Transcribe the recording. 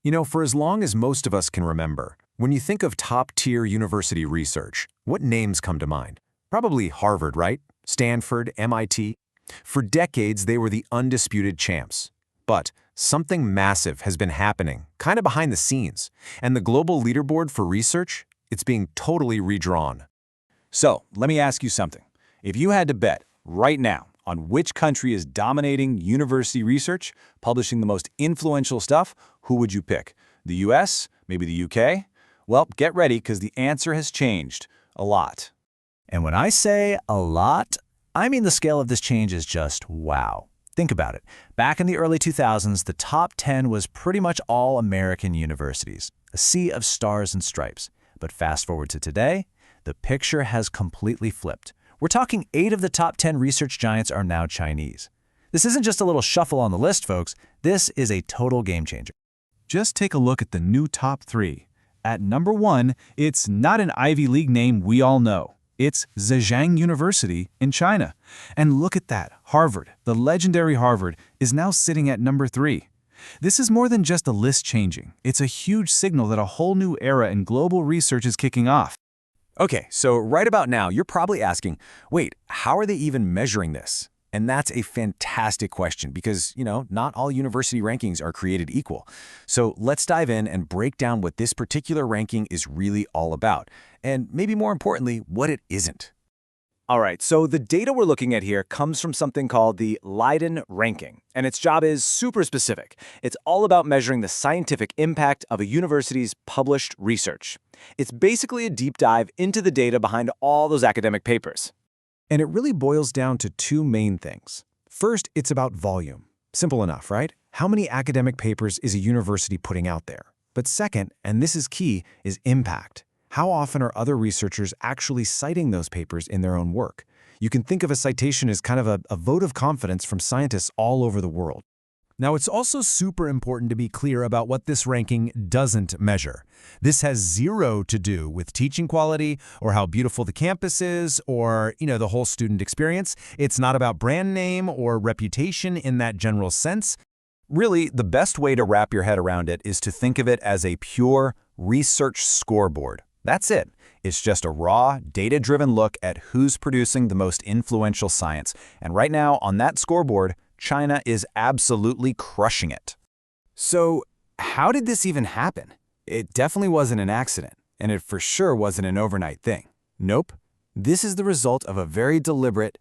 For as long as most of us can remember, when you think of top-tier university research, what names come to mind? Probably Harvard, right? Stanford, MIT. For decades, they were the undisputed champs. But something massive has been happening, kind of behind the scenes, and the global leaderboard for research, it's being totally redrawn. So, let me ask you something. If you had to bet right now on which country is dominating university research, publishing the most influential stuff, who would you pick? The US? Maybe the UK? Well, get ready because the answer has changed a lot. And when I say a lot, I mean the scale of this change is just wow. Think about it. Back in the early 2000s, the top 10 was pretty much all American universities, a sea of stars and stripes. But fast forward to today, the picture has completely flipped. We're talking 8 of the top 10 research giants are now Chinese. This isn't just a little shuffle on the list, folks. This is a total game changer. Just take a look at the new top 3. At number 1, it's not an Ivy League name we all know. It's Zhejiang University in China. And look at that, Harvard, the legendary Harvard, is now sitting at number 3. This is more than just a list changing. It's a huge signal that a whole new era in global research is kicking off. Okay, so right about now, you're probably asking, wait, how are they even measuring this? And that's a fantastic question because, not all university rankings are created equal. So let's dive in and break down what this particular ranking is really all about, and maybe more importantly, what it isn't. All right, so the data we're looking at here comes from something called the Leiden ranking, and its job is super specific. It's all about measuring the scientific impact of a university's published research. It's basically a deep dive into the data behind all those academic papers. And it really boils down to 2 main things. First, it's about volume. Simple enough, right? How many academic papers is a university putting out there? But second, and this is key, is impact. How often are other researchers actually citing those papers in their own work? You can think of a citation as kind of a vote of confidence from scientists all over the world. Now, it's also super important to be clear about what this ranking doesn't measure. This has 0 to do with teaching quality or how beautiful the campus is or, the whole student experience. It's not about brand name or reputation in that general sense. Really, the best way to wrap your head around it is to think of it as a pure research scoreboard. That's it. It's just a raw, data-driven look at who's producing the most influential science. And right now, on that scoreboard, China is absolutely crushing it. So, how did this even happen? It definitely wasn't an accident, and it for sure wasn't an overnight thing. Nope. This is the result of a very deliberate,